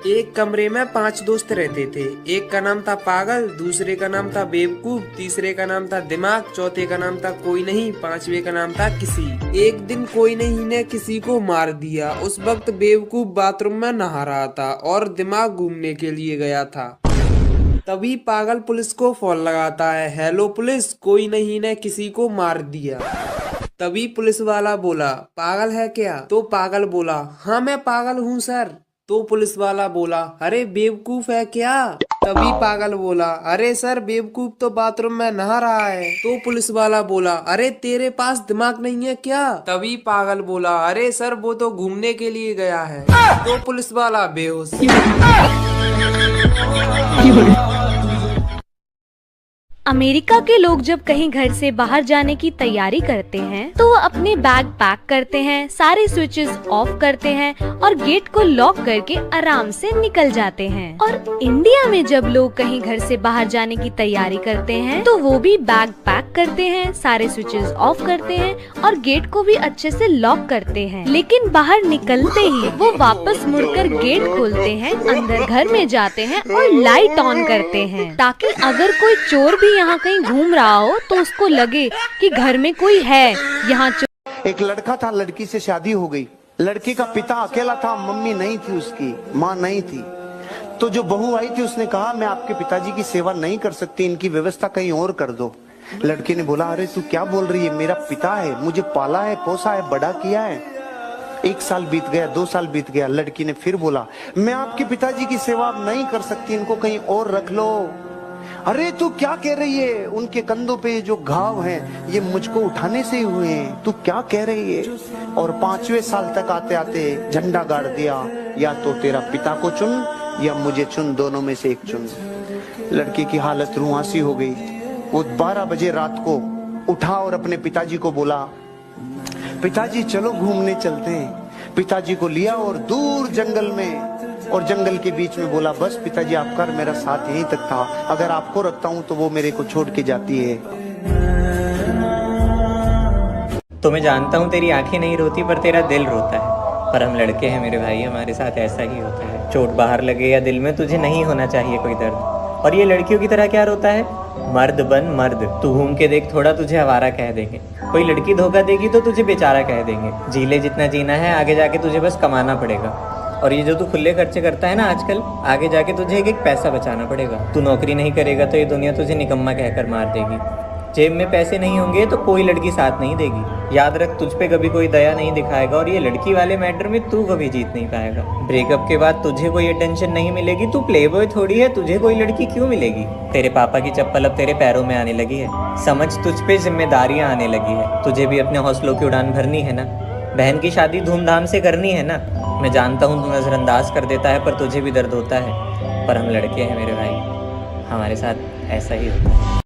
एक कमरे में 5 दोस्त रहते थे। एक का नाम था पागल, दूसरे का नाम था बेवकूफ, तीसरे का नाम था दिमाग, चौथे का नाम था कोई नहीं, पांचवे का नाम था किसी। एक दिन कोई नहीं ने किसी को मार दिया। उस वक्त बेवकूफ बाथरूम में नहा रहा था और दिमाग घूमने के लिए गया था। तभी पागल पुलिस को फोन लगाता है, हेलो पुलिस, कोई नहीं ने किसी को मार दिया। तभी पुलिस वाला बोला, पागल है क्या? तो पागल बोला, हाँ मैं पागल हूँ सर। तो पुलिस वाला बोला, अरे बेवकूफ है क्या? तभी पागल बोला, अरे सर बेवकूफ तो बाथरूम में नहा रहा है। तो पुलिस वाला बोला, अरे तेरे पास दिमाग नहीं है क्या? तभी पागल बोला, अरे सर वो तो घूमने के लिए गया है। तो पुलिस वाला बेहोश। अमेरिका के लोग जब कहीं घर से बाहर जाने की तैयारी करते हैं तो वो अपने बैग पैक करते हैं, सारे स्विचेस ऑफ करते हैं और गेट को लॉक करके आराम से निकल जाते हैं। और इंडिया में जब लोग कहीं घर से बाहर जाने की तैयारी करते हैं तो वो भी बैग पैक करते हैं, सारे स्विचेस ऑफ करते हैं और गेट को भी अच्छे से लॉक करते हैं। लेकिन बाहर निकलते ही वो वापस मुड़कर गेट खोलते हैं, अंदर घर में जाते हैं और लाइट ऑन करते हैं ताकि अगर कोई चोर भी यहाँ कहीं घूम रहा हो तो उसको लगे कि घर में कोई है। यहाँ एक लड़का था, लड़की से शादी हो गई। लड़की का पिता अकेला था, मम्मी नहीं थी, उसकी माँ नहीं थी। तो जो बहू आई थी उसने कहा, मैं आपके पिताजी की सेवा नहीं कर सकती, इनकी व्यवस्था कहीं और कर दो। लड़की ने बोला, अरे तू क्या बोल रही है, मेरा पिता है, मुझे पाला है, पोसा है, बड़ा किया है। 1 साल बीत गया, 2 साल बीत गया। लड़की ने फिर बोला, मैं आपके पिताजी की सेवा नहीं कर सकती, इनको कहीं और रख लो। अरे तू क्या कह रही है, उनके कंधों पे जो घाव हैं ये मुझको उठाने से ही हुए हैं, तू क्या कह रही है? और 5वें साल तक आते आते झंडा गाड़ दिया, या तो तेरा पिता को चुन या मुझे चुन, दोनों में से एक चुन। लड़की की हालत रुआंसी हो गई। वो 12 बजे रात को उठा और अपने पिताजी को बोला, पिताजी चलो घूमने चलते हैं। पिताजी को लिया और दूर जंगल में, और जंगल के बीच में बोला, बस पिताजी आपका और मेरा साथ यहीं तक था, अगर आपको रखता हूँ तो वो मेरे को छोड़ के जाती है। तो मैं जानता हूँ तेरी आंखें नहीं रोती पर तेरा दिल रोता है, पर हम लड़के हैं मेरे भाई, हमारे साथ ऐसा ही होता है। चोट बाहर लगे या दिल में, तुझे नहीं होना चाहिए कोई दर्द। और ये लड़कियों की तरह क्या रोता है? मर्द बन मर्द। तू घूम के देख, थोड़ा तुझे आवारा कह देंगे। कोई लड़की धोखा देगी तो तुझे बेचारा कह देंगे। जी ले जितना जीना है, आगे जाके तुझे बस कमाना पड़ेगा। और ये जो तू खुले खर्चे करता है ना आजकल, आगे जाके तुझे एक पैसा बचाना पड़ेगा। तू नौकरी नहीं करेगा तो ये दुनिया तुझे निकम्मा कहकर मार देगी। जेब में पैसे नहीं होंगे तो कोई लड़की साथ नहीं देगी। याद रख, तुझ पे कभी कोई दया नहीं दिखाएगा और ये लड़की वाले मैटर में तू कभी जीत नहीं पाएगा। ब्रेकअप के बाद तुझे कोई अटेंशन नहीं मिलेगी, तू प्लेबॉय थोड़ी है, तुझे कोई लड़की क्यों मिलेगी? तेरे पापा की चप्पल अब तेरे पैरों में आने लगी है। समझ, तुझ पे जिम्मेदारियां आने लगी है। तुझे भी अपने हौसलों की उड़ान भरनी है ना। बहन की शादी धूमधाम से करनी है ना। मैं जानता हूँ तू नजरअंदाज कर देता है, पर तुझे भी दर्द होता है। पर हम लड़के हैं मेरे भाई, हमारे साथ ऐसा ही होता है।